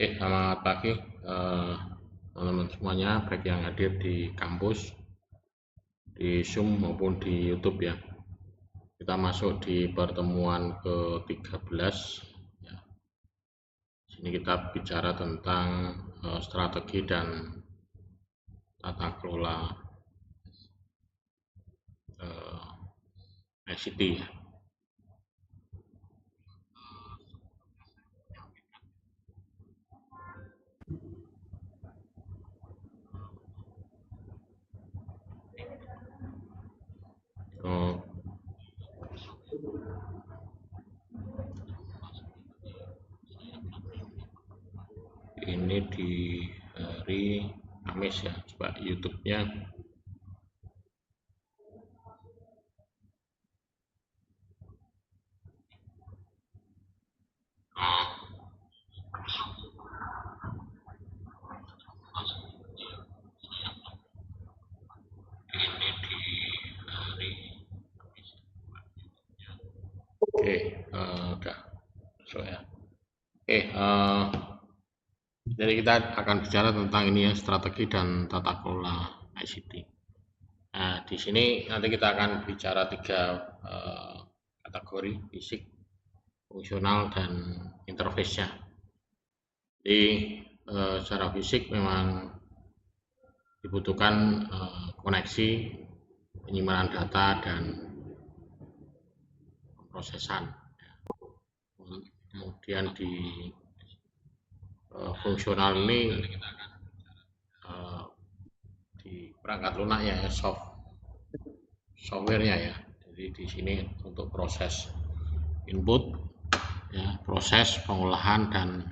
Selamat pagi teman-teman semuanya, baik yang hadir di kampus, di Zoom maupun di YouTube ya. Kita masuk di pertemuan ke-13 ya. Sini kita bicara tentang strategi dan tata kelola ICT ya. Ini di hari Kamis ya, coba YouTube-nya. Ini di hari Oke, udah masuk ya. Jadi kita akan bicara tentang ini ya, strategi dan tata kelola ICT. Nah, di sini nanti kita akan bicara 3 kategori: fisik, fungsional, dan interface-nya. Jadi secara fisik memang dibutuhkan koneksi, penyimpanan data, dan pemrosesan. Kemudian di fungsional ini di perangkat lunaknya ya, software-nya ya. Jadi di sini untuk proses input ya, proses pengolahan dan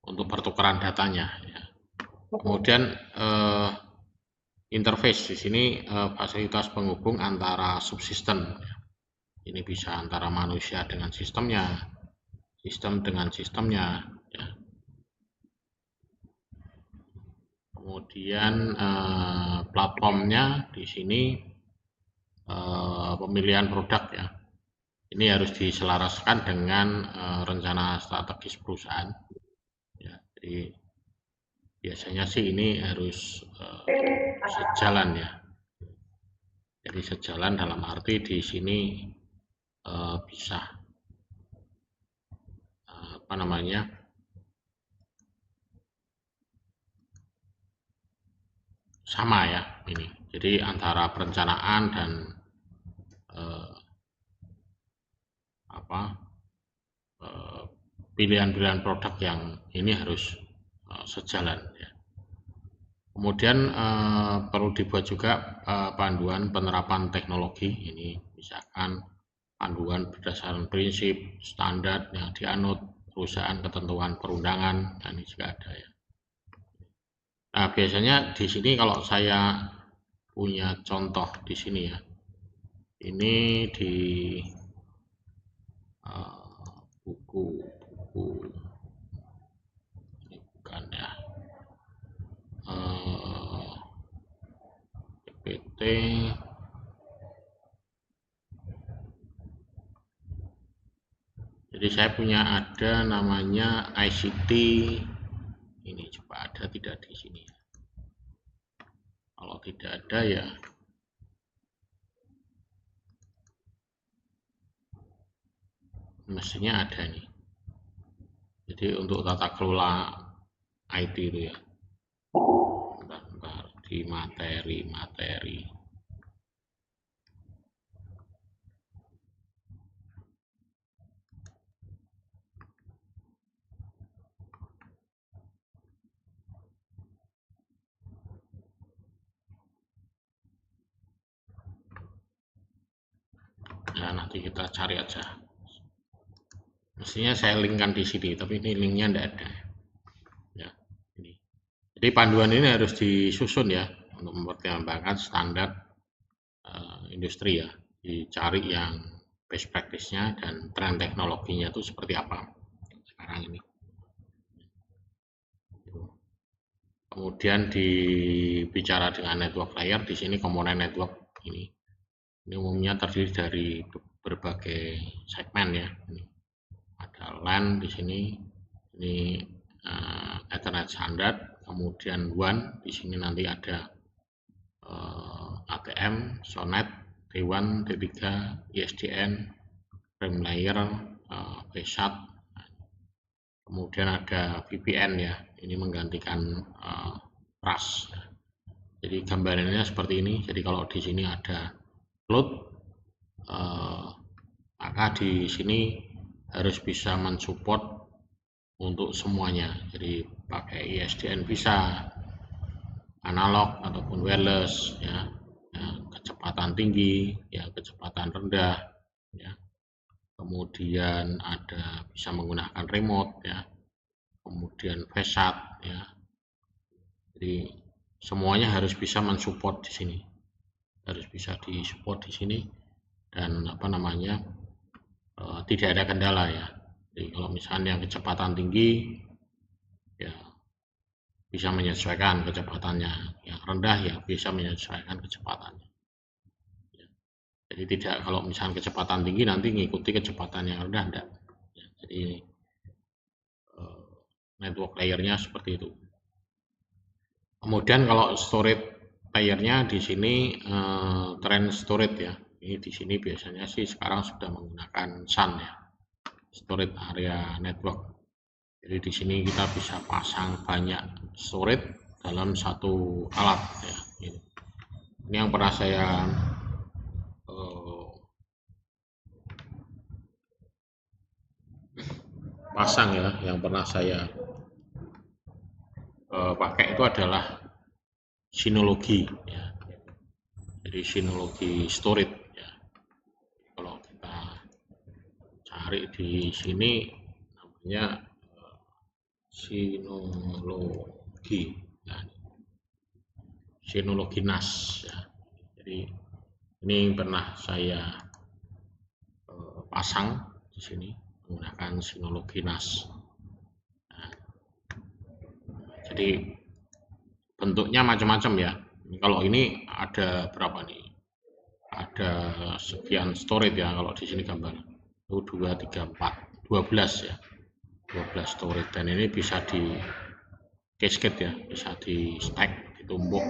untuk pertukaran datanya ya. Kemudian interface di sini fasilitas penghubung antara subsistem ya. Ini bisa antara manusia dengan sistemnya, sistem dengan sistemnya ya. Kemudian platformnya di sini pemilihan produk ya. Ini harus diselaraskan dengan rencana strategis perusahaan ya. Jadi biasanya sih ini harus sejalan ya. Jadi sejalan dalam arti di sini bisa sama ya ini. Jadi antara perencanaan dan pilihan-pilihan produk yang ini harus sejalan ya. Kemudian perlu dibuat juga panduan penerapan teknologi. Ini misalkan panduan berdasarkan prinsip standar yang dianut perusahaan, ketentuan perundangan, dan ini juga ada ya. Nah, biasanya di sini kalau saya punya contoh di sini ya, ini di buku ini bukan ya, PPT. Jadi saya punya ada namanya ICT. Ini coba ada tidak di sini. Kalau tidak ada ya mestinya ada nih. Jadi untuk tata kelola IT itu ya. Bentar, di materi. Ya, nanti kita cari aja. Mestinya saya linkkan di sini, tapi ini linknya tidak ada. Ya, ini. Jadi panduan ini harus disusun ya untuk mempertimbangkan standar industri ya. Dicari yang best practice-nya dan tren teknologinya itu seperti apa sekarang ini. Kemudian dibicara dengan network layer, di sini komponen network ini umumnya terdiri dari berbagai segmen ya. Ini ada LAN di sini, ini Ethernet standar, kemudian WAN di sini nanti ada ATM, SONET, T1, T3, ISDN, frame layer, VSAT, kemudian ada VPN ya, ini menggantikan RAS. Jadi gambarannya seperti ini. Jadi kalau di sini ada load, maka di sini harus bisa mensupport untuk semuanya. Jadi pakai ISDN bisa, analog ataupun wireless ya, kecepatan tinggi ya, kecepatan rendah ya. Kemudian ada bisa menggunakan remote ya, kemudian VSAT ya. Jadi semuanya harus bisa mensupport di sini, harus bisa disupport di sini, dan tidak ada kendala ya. Jadi kalau misalnya kecepatan tinggi ya bisa menyesuaikan kecepatannya, yang rendah ya bisa menyesuaikan kecepatannya ya. Jadi tidak, kalau misalnya kecepatan tinggi nanti mengikuti kecepatan yang rendah, enggak ya. Jadi network layernya seperti itu. Kemudian kalau storage layernya di sini trend storage ya. Ini di sini biasanya sih sekarang sudah menggunakan SAN ya, storage area network. Jadi di sini kita bisa pasang banyak storage dalam satu alat ya. Ini yang pernah saya pasang ya, yang pernah saya pakai itu adalah Synology ya. Jadi Synology storage ya. Kalau kita cari di sini namanya Synology ya. Synology NAS ya. Jadi ini pernah saya pasang di sini menggunakan Synology NAS. Nah, jadi bentuknya macam-macam ya. Kalau ini ada berapa nih? Ada sekian storage ya. Kalau di sini gambar itu 2, 3, 4, 12 ya. 12 storage, dan ini bisa di cascade ya, bisa di stack, ditumbuk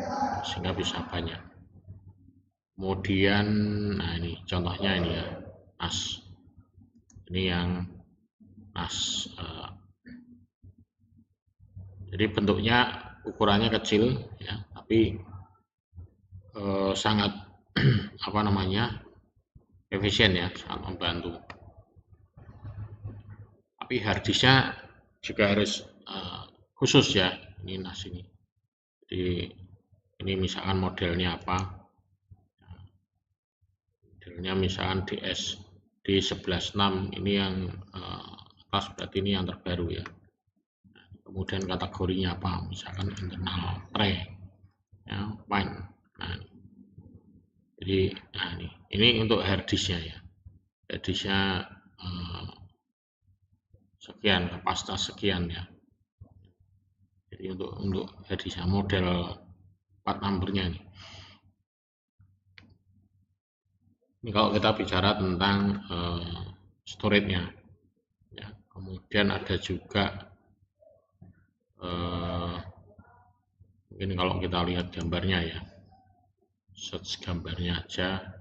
sehingga bisa banyak. Kemudian nah ini contohnya ini ya, NAS. Ini yang NAS. Jadi bentuknya ukurannya kecil ya, tapi sangat efisien ya, sangat membantu. Tapi harddisknya juga harus khusus ya, ini NAS ini. Jadi ini misalkan modelnya apa? Modelnya misalkan D116, ini yang atas, berarti ini yang terbaru ya. Kemudian kategorinya apa? Misalkan internal tray ya, fine. Nah, jadi ini untuk harddisknya ya. Harddisknya sekian, kapasitas sekian ya. Jadi untuk harddisknya model 4 numbernya ini. Ini kalau kita bicara tentang storage-nya ya. Kemudian ada juga mungkin kalau kita lihat gambarnya ya, search gambarnya aja.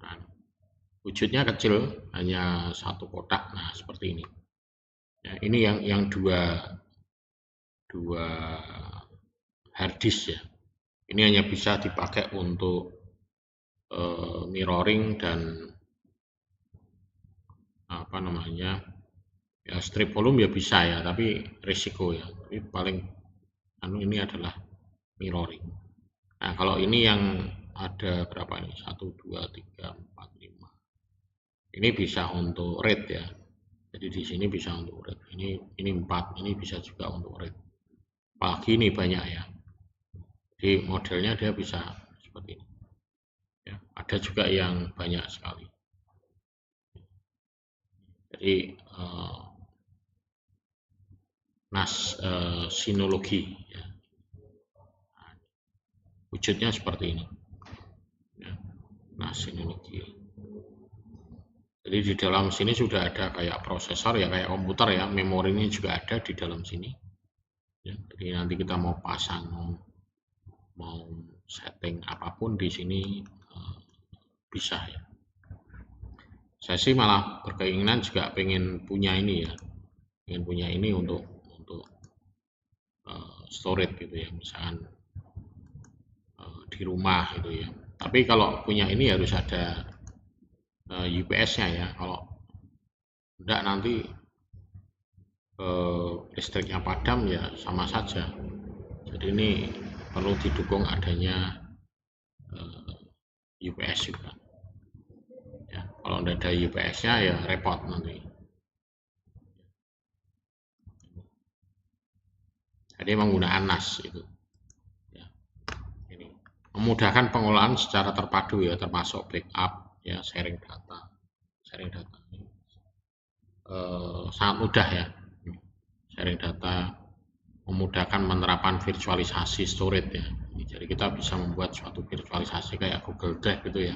Nah, wujudnya kecil, hanya satu kotak. Nah, seperti ini ya. Ini yang dua harddisk ya. Ini hanya bisa dipakai untuk mirroring dan ya, strip volume ya bisa ya, tapi risiko ya. Tapi paling ini adalah mirroring. Nah, kalau ini yang ada berapa nih? 1, 2, 3, 4, 5. Ini bisa untuk read ya. Jadi di sini bisa untuk read. Ini 4, ini bisa juga untuk read. Apalagi ini banyak ya. Jadi modelnya dia bisa seperti ini. Ya, ada juga yang banyak sekali. Jadi NAS Synology ya. Wujudnya seperti ini ya, NAS Synology. Jadi di dalam sini sudah ada kayak prosesor ya, kayak komputer ya, memorinya juga ada di dalam sini. Ya, jadi nanti kita mau pasang, mau setting apapun di sini bisa ya. Saya sih malah berkeinginan juga pengen punya ini ya, pengen punya ini untuk storage gitu ya, misalkan di rumah gitu ya. Tapi kalau punya ini harus ada UPS-nya ya. Kalau enggak nanti listriknya padam ya sama saja. Jadi ini perlu didukung adanya UPS juga. Ya, kalau tidak ada UPS-nya ya repot nanti. Jadi menggunakan NAS itu. Ya, ini memudahkan pengolahan secara terpadu ya, termasuk backup ya, sharing data. Sharing data ini sangat mudah ya. Sharing data memudahkan penerapan virtualisasi storage ya. Jadi kita bisa membuat suatu virtualisasi kayak Google Drive gitu ya,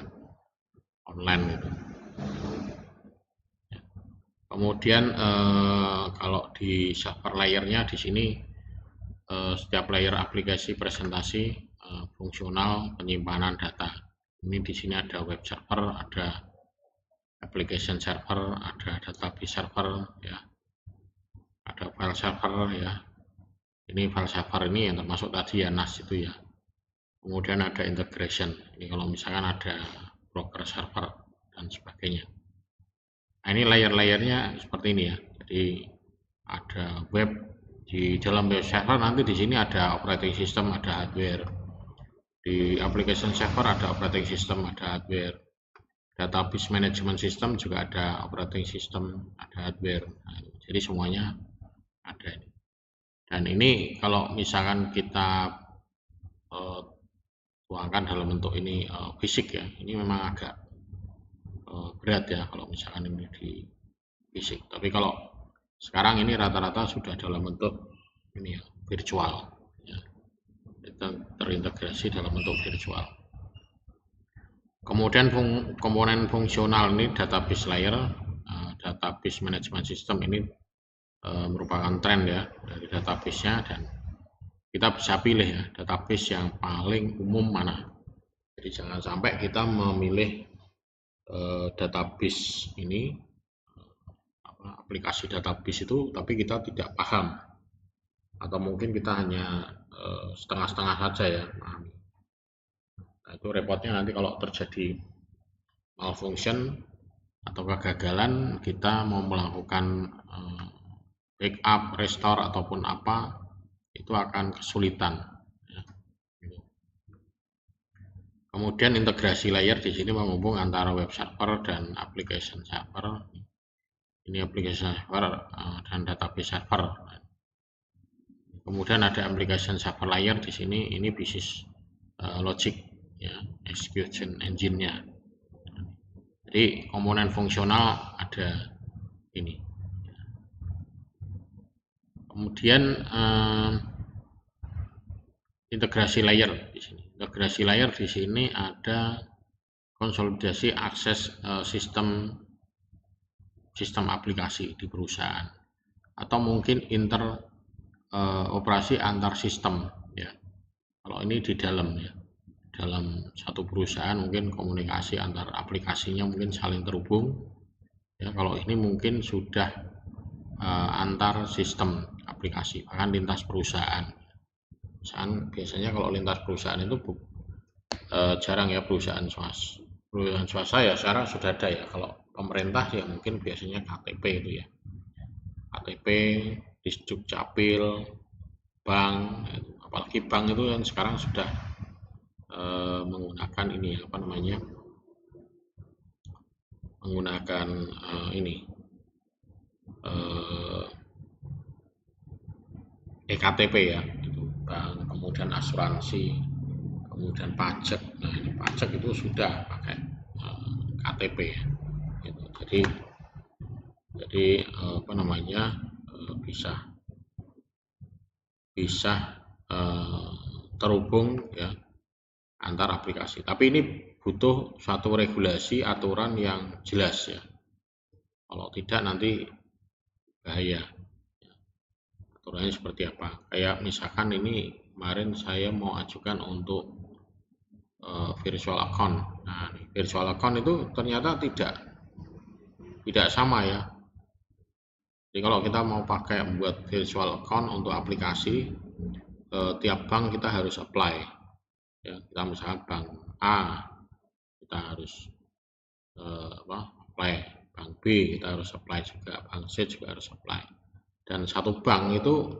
online gitu. Kemudian kalau di server layernya di sini setiap layer aplikasi presentasi fungsional penyimpanan data. Ini di sini ada web server, ada application server, ada database server ya, ada file server ya. Ini file server ini yang termasuk tadi ya NAS itu ya. Kemudian ada integration. Ini kalau misalkan ada broker server dan sebagainya. Nah, ini layer-layernya seperti ini ya. Jadi ada web, di dalam web server nanti di sini ada operating system, ada hardware. Di application server ada operating system, ada hardware. Database management system juga ada operating system, ada hardware. Nah, jadi semuanya ada ini. Dan ini kalau misalkan kita tuangkan dalam bentuk ini fisik ya, ini memang agak berat ya kalau misalkan ini di fisik. Tapi kalau sekarang ini rata-rata sudah dalam bentuk ini ya, virtual ya, terintegrasi dalam bentuk virtual. Kemudian komponen fungsional ini database layer, database management system ini merupakan tren ya dari database-nya, dan kita bisa pilih ya database yang paling umum mana. Jadi jangan sampai kita memilih database ini, aplikasi database itu, tapi kita tidak paham, atau mungkin kita hanya setengah-setengah saja ya. Nah, itu repotnya nanti kalau terjadi malfunction atau kegagalan, kita mau melakukan backup, restore ataupun apa, itu akan kesulitan. Kemudian integrasi layer di sini menghubung antara web server dan application server. Ini application server dan database server. Kemudian ada application server layer di sini. Ini business logic ya, execution engine-nya. Jadi komponen fungsional ada ini. Kemudian integrasi layer di sini. Integrasi layer di sini ada konsolidasi akses sistem aplikasi di perusahaan, atau mungkin operasi antar sistem ya. Kalau ini di dalam ya, dalam satu perusahaan mungkin komunikasi antar aplikasinya mungkin saling terhubung ya. Kalau ini mungkin sudah antar sistem aplikasi, bahkan lintas perusahaan. Biasanya kalau lintas perusahaan itu jarang ya perusahaan swasta ya sekarang sudah ada ya. Kalau pemerintah ya mungkin biasanya KTP itu ya, KTP, Disduk Capil, bank, apalagi bank itu kan sekarang sudah menggunakan ini apa namanya, menggunakan ini eKTP ya, itu bank, kemudian asuransi, kemudian pajak. Nah ini pajak itu sudah pakai KTP ya. Gitu. Jadi apa namanya, bisa terhubung ya antar aplikasi. Tapi ini butuh suatu regulasi aturan yang jelas ya. Kalau tidak nanti bahaya. Aturannya seperti apa? Kayak misalkan ini kemarin saya mau ajukan untuk virtual account. Nah, virtual account itu ternyata tidak sama ya. Jadi kalau kita mau pakai buat virtual account untuk aplikasi, tiap bank kita harus apply. Ya, kita misalkan bank A, kita harus apply. Bank B kita harus apply juga, bank C juga harus apply. Dan satu bank itu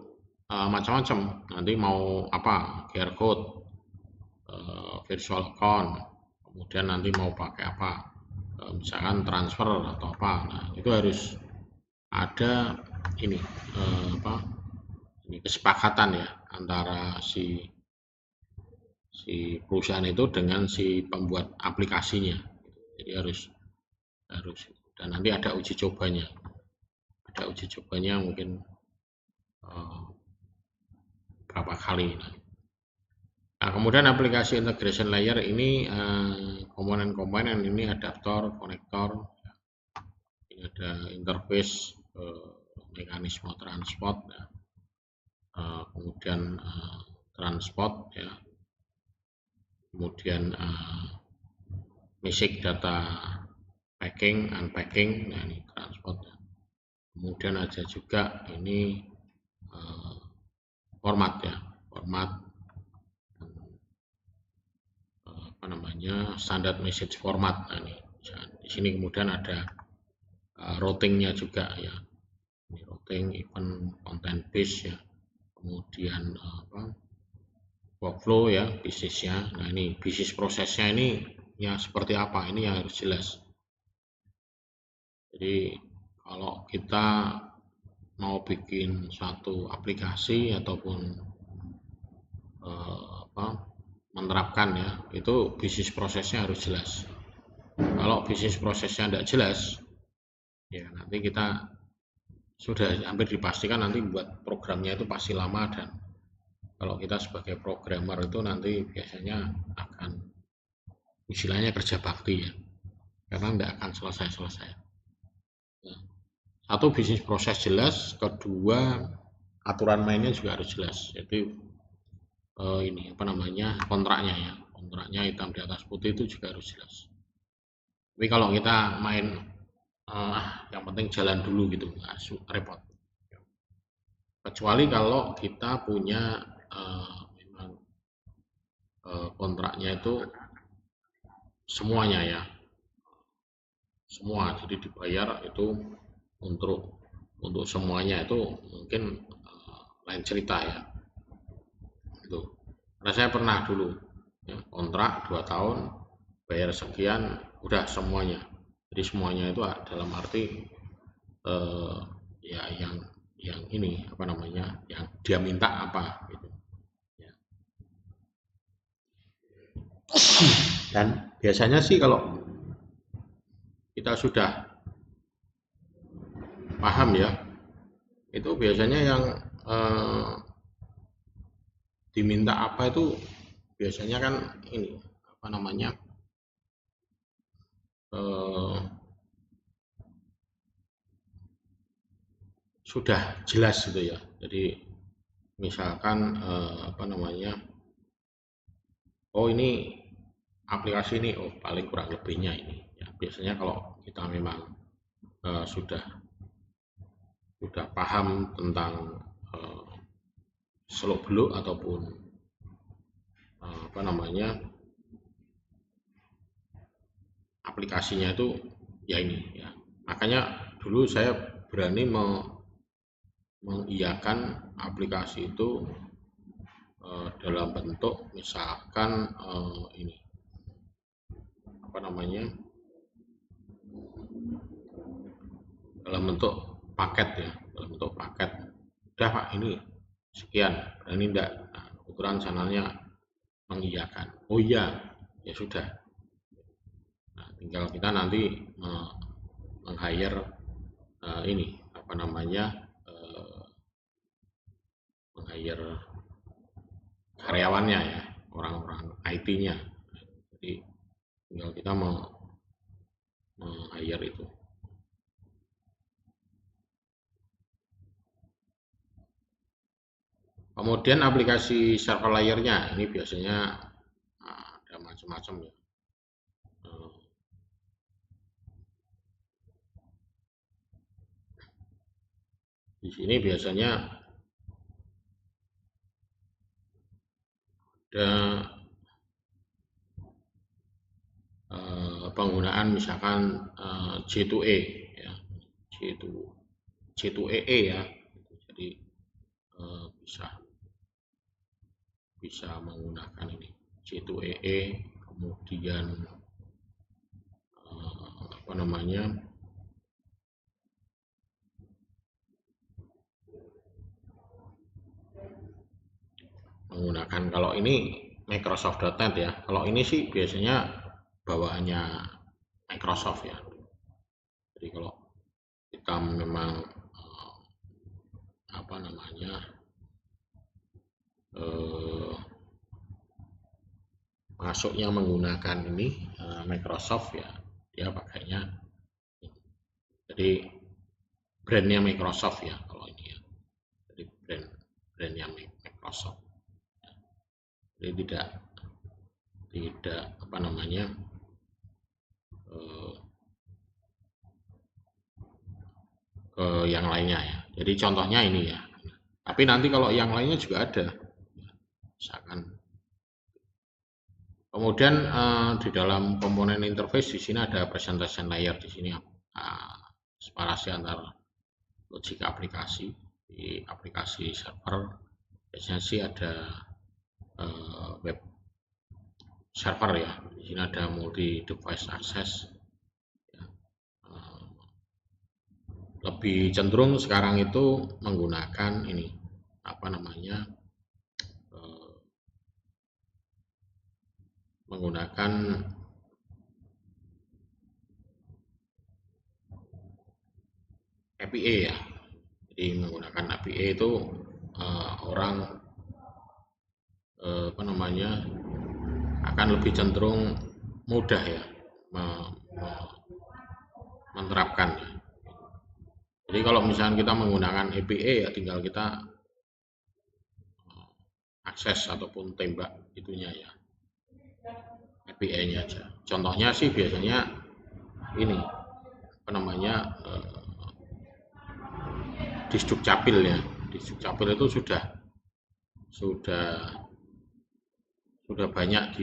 macam-macam. Nanti mau apa? QR code, virtual account, kemudian nanti mau pakai apa? Misalkan transfer atau apa. Nah, itu harus ada ini ini kesepakatan ya antara si perusahaan itu dengan si pembuat aplikasinya. Jadi harus dan nanti ada uji cobanya. Ada uji cobanya mungkin berapa kali. Nah, kemudian aplikasi integration layer ini komponen-komponen ini adaptor, konektor, ini ada interface, mekanisme transport, ya. Kemudian transport, ya. Kemudian basic data packing, unpacking, nah ini transport. Ya. Kemudian ada juga ini format ya, format standard message format. Nah, ini di sini kemudian ada routingnya juga ya, ini routing, event, content base ya, kemudian workflow ya, bisnisnya. Nah ini bisnis prosesnya ini ya seperti apa, ini yang harus jelas. Jadi kalau kita mau bikin suatu aplikasi ataupun menerapkan ya, itu bisnis prosesnya harus jelas. Kalau bisnis prosesnya tidak jelas, ya nanti kita sudah hampir dipastikan nanti buat programnya itu pasti lama, dan kalau kita sebagai programmer itu nanti biasanya akan istilahnya kerja bakti ya, karena tidak akan selesai-selesai. Nah, satu bisnis proses jelas, kedua aturan mainnya juga harus jelas. Jadi ini kontraknya ya, kontraknya hitam di atas putih itu juga harus jelas. Tapi kalau kita main yang penting jalan dulu gitu, repot. Kecuali kalau kita punya memang kontraknya itu semuanya ya, semua, jadi dibayar itu untuk semuanya, itu mungkin lain cerita ya. Itu karena saya pernah dulu ya, kontrak 2 tahun bayar sekian udah semuanya. Jadi semuanya itu dalam arti ya yang ini yang dia minta apa gitu ya. Dan biasanya sih kalau kita sudah paham ya, itu biasanya yang diminta apa itu biasanya kan ini sudah jelas gitu ya. Jadi misalkan oh ini aplikasi ini, oh paling kurang lebihnya ini ya. Biasanya kalau kita memang sudah paham tentang seluk beluk ataupun aplikasinya itu ya ini ya. Makanya dulu saya berani mengiyakan aplikasi itu dalam bentuk misalkan ini dalam bentuk paket ya, dalam bentuk paket. Udah Pak, ini sekian, berani enggak? Nah, ukuran channelnya mengiyakan. Oh iya, ya sudah. Nah, tinggal kita nanti meng-hire ini meng-hire karyawannya ya, orang-orang IT-nya. Jadi tinggal kita meng-hire itu. Kemudian aplikasi server layernya ini biasanya ada macam-macam ya. Di sini biasanya ada penggunaan misalkan J2E ya, J2EE ya. Jadi bisa menggunakan ini J2EE, kemudian apa namanya, menggunakan, kalau ini Microsoft.NET ya. Kalau ini sih biasanya bawaannya Microsoft ya. Jadi kalau kita memang apa namanya, masuknya menggunakan ini Microsoft ya, dia pakainya, jadi brandnya Microsoft ya kalau ini ya. Jadi brandnya Microsoft. Jadi tidak apa namanya, ke yang lainnya ya. Jadi contohnya ini ya. Tapi nanti kalau yang lainnya juga ada, misalkan. Kemudian di dalam komponen interface di sini ada presentation layer. Di sini separasi antara logik aplikasi. Di aplikasi server biasanya sih ada web server ya. Di sini ada multi device access. Lebih cenderung sekarang itu menggunakan ini apa namanya, menggunakan API ya. Jadi menggunakan API itu orang apa namanya, akan lebih cenderung mudah ya menerapkan ya. Jadi kalau misalnya kita menggunakan API ya tinggal kita akses ataupun tembak itunya ya, API-nya aja. Contohnya sih biasanya ini apa namanya, Disdukcapil ya. Disdukcapil itu sudah banyak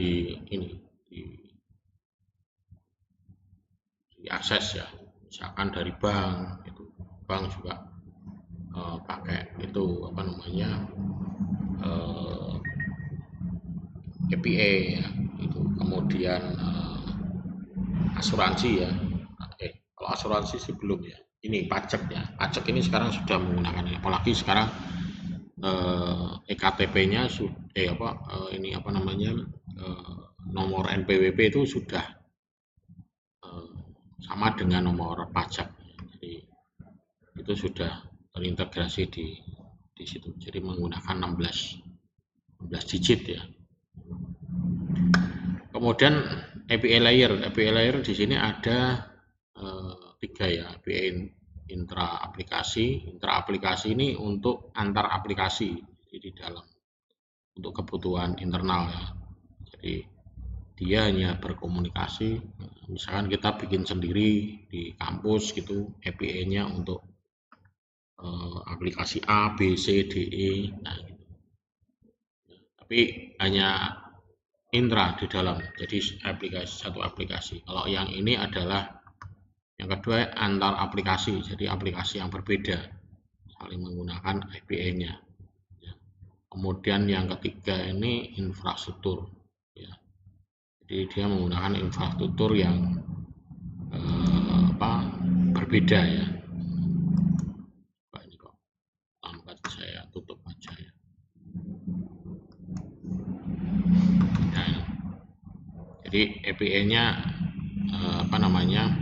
diakses ya. Misalkan dari bank itu, bank juga pakai itu apa namanya, API ya itu. Kemudian asuransi ya. Kalau asuransi sih belum ya. Ini pajak ya. Pajak ini sekarang sudah menggunakan ini. Apalagi sekarang EKTP-nya ini apa namanya, nomor NPWP itu sudah sama dengan nomor pajak. Jadi itu sudah terintegrasi di situ. Jadi menggunakan 16 digit ya. Kemudian API layer di sini ada 3 ya. API intra aplikasi ini untuk antar aplikasi, jadi di dalam untuk kebutuhan internal ya. Jadi dia hanya berkomunikasi, misalkan kita bikin sendiri di kampus gitu, API-nya untuk aplikasi A, B, C, D, E, nah gitu. Tapi hanya intra di dalam, jadi satu aplikasi. Kalau yang ini adalah yang kedua antar aplikasi, jadi aplikasi yang berbeda saling menggunakan API-nya. Kemudian yang ketiga ini infrastruktur ya. Jadi dia menggunakan infrastruktur yang berbeda ya. Ini kok lambat, saya tutup aja ya. Nah, jadi API-nya apa namanya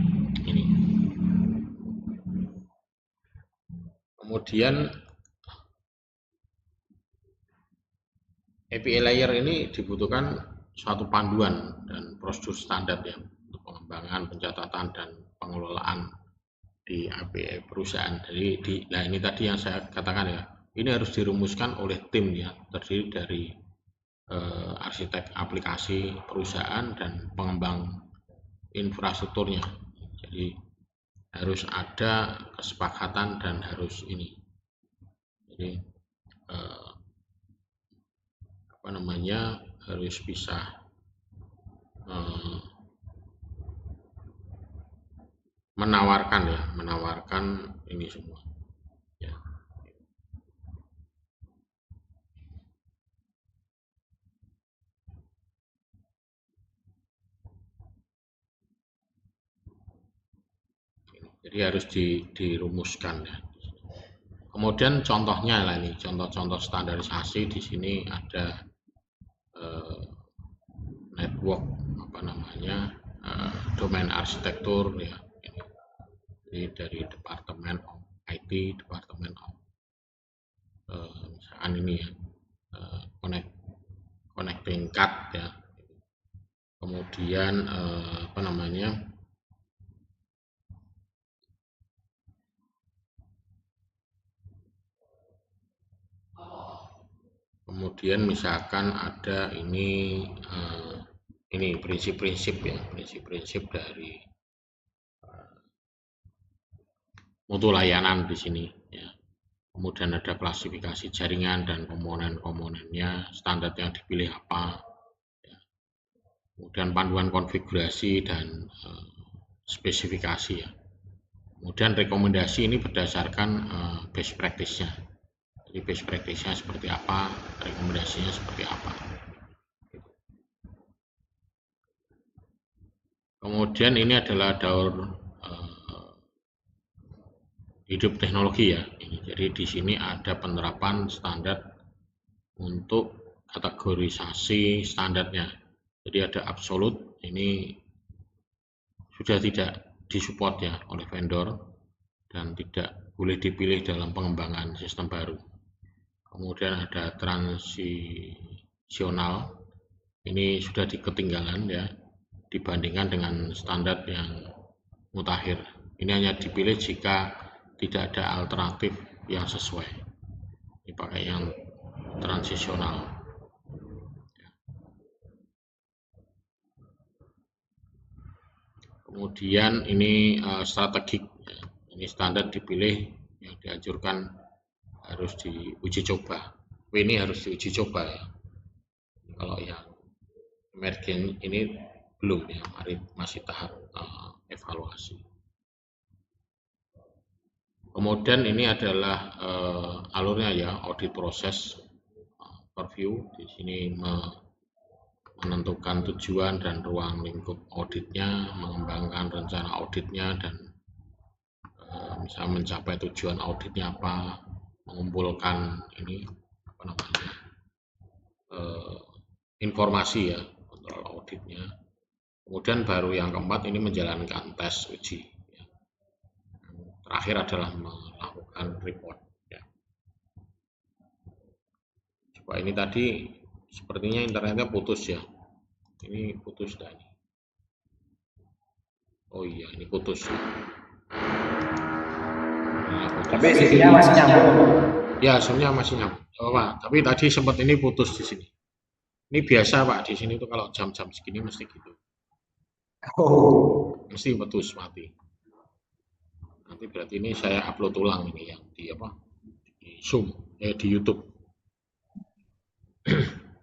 ini. Kemudian API layer ini dibutuhkan suatu panduan dan prosedur standar ya untuk pengembangan, pencatatan dan pengelolaan di API perusahaan. Jadi nah ini tadi yang saya katakan ya, ini harus dirumuskan oleh tim ya, terdiri dari arsitek aplikasi perusahaan dan pengembang infrastrukturnya. Jadi harus ada kesepakatan dan harus ini. Jadi harus bisa menawarkan ini semua. Ya. Jadi harus dirumuskan ya. Kemudian contohnya lah ini, contoh-contoh standarisasi di sini ada network domain arsitektur ya. Ini dari departemen IT, departemen misalkan ini ya, connecting card ya. Kemudian kemudian misalkan ada ini prinsip-prinsip ya, prinsip-prinsip dari mutu layanan di sini ya. Kemudian ada klasifikasi jaringan dan komponen-komponennya, standar yang dipilih apa ya. Kemudian panduan konfigurasi dan spesifikasi ya. Kemudian rekomendasi ini berdasarkan best practice-nya. Jadi best practice-nya seperti apa, rekomendasinya seperti apa. Kemudian ini adalah daur hidup teknologi ya. Jadi di sini ada penerapan standar untuk kategorisasi standarnya. Jadi ada absolut, ini sudah tidak disupport ya oleh vendor dan tidak boleh dipilih dalam pengembangan sistem baru. Kemudian ada transisional, ini sudah ketinggalan ya dibandingkan dengan standar yang mutakhir. Ini hanya dipilih jika tidak ada alternatif yang sesuai. Ini pakai yang transisional. Kemudian ini strategik. Ini standar dipilih yang dianjurkan harus diuji coba. Ini harus diuji coba ya. Kalau yang emerging ini belum ya, masih tahap evaluasi. Kemudian ini adalah alurnya ya, audit proses review. Di sini menentukan tujuan dan ruang lingkup auditnya, mengembangkan rencana auditnya dan misalnya mencapai tujuan auditnya apa, mengumpulkan ini informasi ya, kontrol auditnya. Kemudian baru yang keempat ini menjalankan tes uji. Ya. Terakhir adalah melakukan report. Ya. Coba ini tadi sepertinya internetnya putus ya. Ini putus dah ini. Oh iya, ini putus. Tapi sinyalnya masih nyambung. Ya, sinyalnya masih nyambung. Oh, Pak. Tapi tadi sempat ini putus di sini. Ini biasa Pak, di sini tuh kalau jam-jam segini mesti gitu. Oh. Mesti putus mati. Nanti berarti ini saya upload ulang ini yang di Zoom, di YouTube.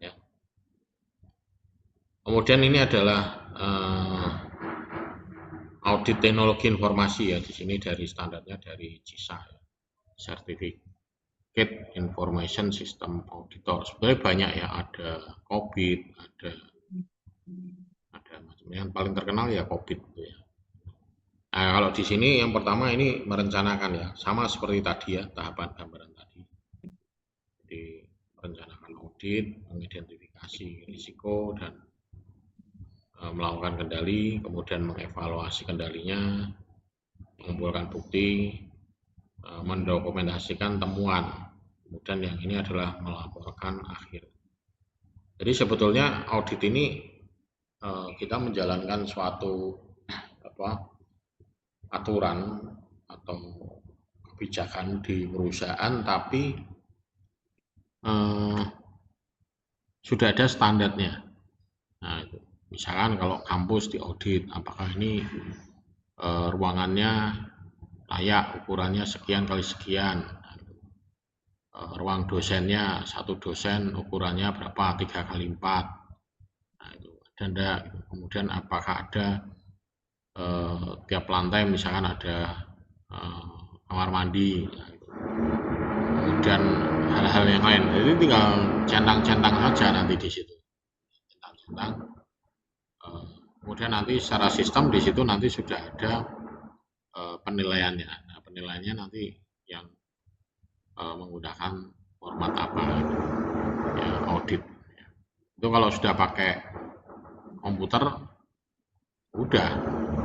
Ya. Kemudian ini adalah audit teknologi informasi ya, di sini dari standarnya dari CISA ya. Certificate Information System Auditor. Sebenarnya banyak ya, ada COBIT, ada macam yang paling terkenal ya COBIT ya. Nah, kalau di sini yang pertama ini merencanakan ya, sama seperti tadi ya, tahapan gambaran tadi. Jadi merencanakan audit, mengidentifikasi risiko dan melakukan kendali, kemudian mengevaluasi kendalinya, mengumpulkan bukti, mendokumentasikan temuan, kemudian yang ini adalah melaporkan akhir. Jadi sebetulnya audit ini kita menjalankan suatu aturan atau kebijakan di perusahaan, tapi eh, sudah ada standarnya. Nah, itu. Misalkan kalau kampus diaudit, apakah ini ruangannya layak, ukurannya sekian kali sekian. Ruang dosennya, satu dosen ukurannya berapa, 3x4. Nah, itu ada enggak. Kemudian apakah ada tiap lantai misalkan ada kamar mandi. Nah, itu. Kemudian hal-hal yang lain. Jadi tinggal centang-centang saja nanti di situ. Centang-centang. Kemudian nanti secara sistem di situ nanti sudah ada penilaiannya. Nah, penilaiannya nanti yang menggunakan format apa gitu. Ya, audit. Itu kalau sudah pakai komputer udah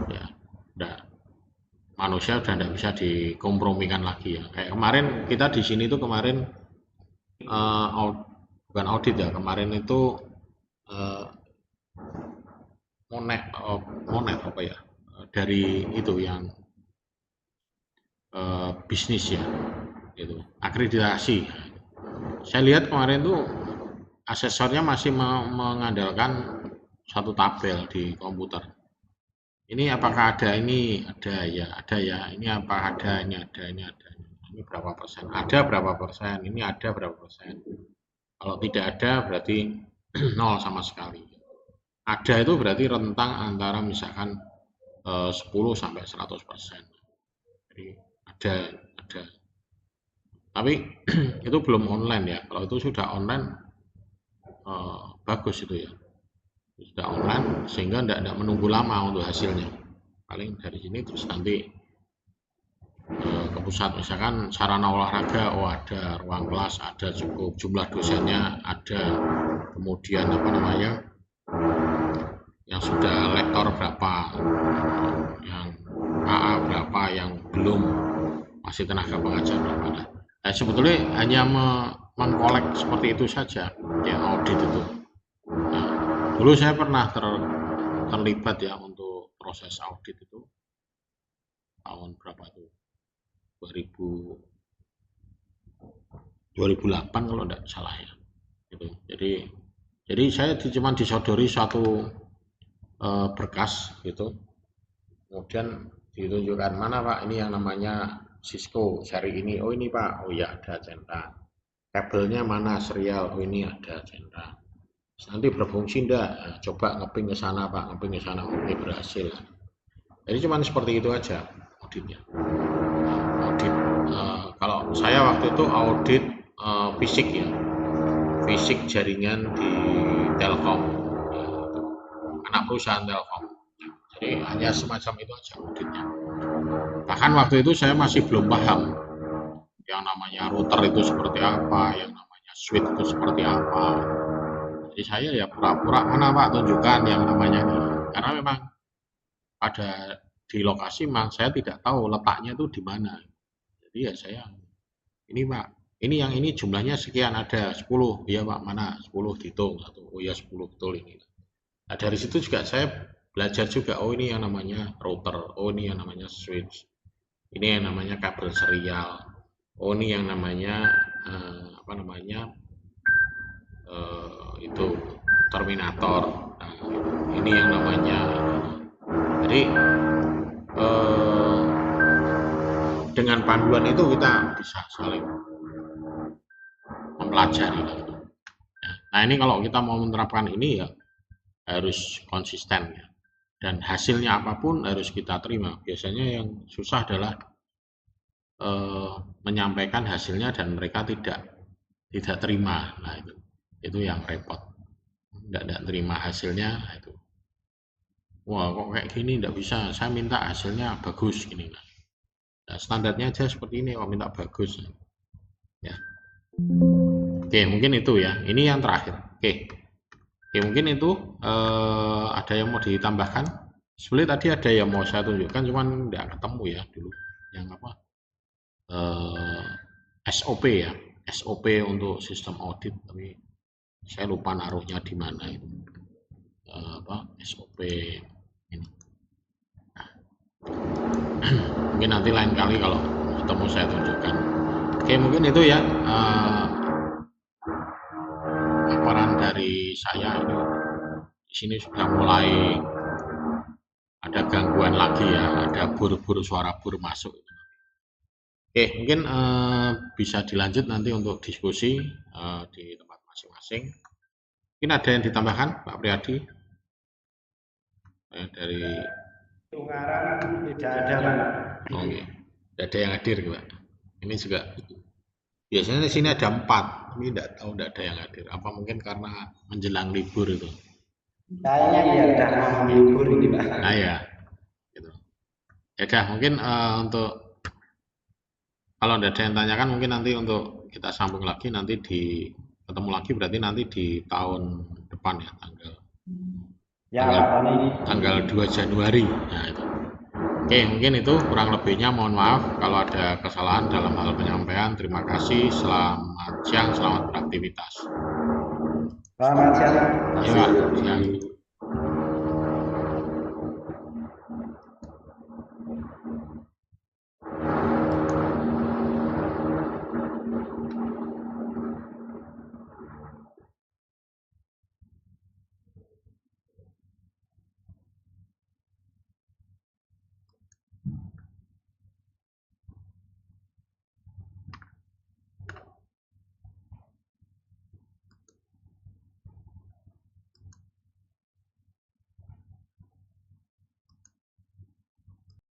ya, udah manusia udah tidak bisa dikompromikan lagi ya. Kayak kemarin kita di sini tuh kemarin bukan audit ya, kemarin itu monet apa ya, dari itu yang bisnis ya, itu akreditasi. Saya lihat kemarin tuh asesornya masih mengandalkan satu tabel di komputer. Ini apakah ada, ini ada ya, ini apa ada, ini ada, ini ada, ini berapa persen, ada berapa persen, ini ada berapa persen. Kalau tidak ada berarti nol sama sekali. Ada itu berarti rentang antara misalkan 10 sampai 100%. Jadi ada. Tapi itu belum online ya. Kalau itu sudah online bagus itu ya. Sudah online sehingga tidak menunggu lama untuk hasilnya. Paling dari sini terus nanti ke pusat, misalkan sarana olahraga, oh ada, ruang kelas ada cukup, jumlah dosennya ada, kemudian apa namanya, yang sudah lektor berapa, yang AA berapa, yang belum masih tenaga pengajar berapa. Nah, sebetulnya hanya mengkolek seperti itu saja yang audit itu. Nah, dulu saya pernah terlibat ya untuk proses audit itu tahun berapa tuh, 2008 kalau tidak salah ya gitu. Jadi saya cuma disodori satu berkas gitu, kemudian ditunjukkan, mana Pak ini yang namanya Cisco seri ini, oh ini Pak, oh ya ada centang, kabelnya mana serial, oh ini ada centang, nanti berfungsi enggak, nah, coba ngeping ke sana Pak, ngeping ke sana, oke berhasil. Jadi cuma seperti itu aja auditnya. Audit kalau saya waktu itu audit fisik ya, fisik jaringan di Telkom, anak perusahaan Telkom. Jadi hanya semacam itu aja auditnya. Bahkan waktu itu saya masih belum paham yang namanya router itu seperti apa, yang namanya switch itu seperti apa. Jadi saya ya pura-pura, mana Pak tunjukkan yang namanya ini. Karena memang pada di lokasi memang saya tidak tahu letaknya itu di mana. Jadi ya saya, ini Pak, ini yang ini jumlahnya sekian, ada 10, iya Pak, mana 10 dihitung satu, oh ya 10 betul ini. Nah, dari situ juga saya belajar juga, oh ini yang namanya router, oh ini yang namanya switch, ini yang namanya kabel serial, oh ini yang namanya apa namanya itu terminator, nah, ini yang namanya. Jadi dengan panduan itu kita bisa saling mempelajari gitu. Nah ini kalau kita mau menerapkan ini ya harus konsisten ya, dan hasilnya apapun harus kita terima. Biasanya yang susah adalah menyampaikan hasilnya dan mereka tidak terima. Nah itu yang repot, tidak terima hasilnya. Nah, itu wah kok kayak gini, tidak bisa, saya minta hasilnya bagus gini. Nah, standarnya aja seperti ini, kok minta bagus ya. Oke, mungkin itu ya, ini yang terakhir. Oke, mungkin itu ada yang mau ditambahkan. Sebenarnya tadi ada yang mau saya tunjukkan, cuman tidak ketemu ya dulu, yang apa SOP ya, SOP untuk sistem audit, tapi saya lupa naruhnya di mana itu, apa SOP ini. Nah, mungkin nanti lain kali kalau ketemu saya tunjukkan. Oke, mungkin itu ya dari saya ini di sini sudah mulai ada gangguan lagi ya, ada bur-bur suara bur masuk. Oke, mungkin bisa dilanjut nanti untuk diskusi di tempat masing-masing. Mungkin ada yang ditambahkan, Pak Priyadi? Dari Tunggaran tidak ada, Pak. Oke, tidak ada yang hadir, Pak. Ini juga biasanya di sini ada 4, tapi tidak tahu tidak ada yang hadir. Apa mungkin karena menjelang libur itu? Kayaknya ya udah mau libur ini, Pak. Nah ya, gitu. Ya udah, mungkin untuk kalau tidak ada yang tanyakan, mungkin nanti untuk kita sambung lagi nanti ketemu lagi berarti nanti di tahun depan ya, Ya, Pak Tony. tanggal 2 Januari. Nah, itu. Oke, mungkin itu kurang lebihnya mohon maaf kalau ada kesalahan dalam hal penyampaian. Terima kasih. Selamat siang, selamat beraktivitas. Selamat siang. Ya, Pak. Siang.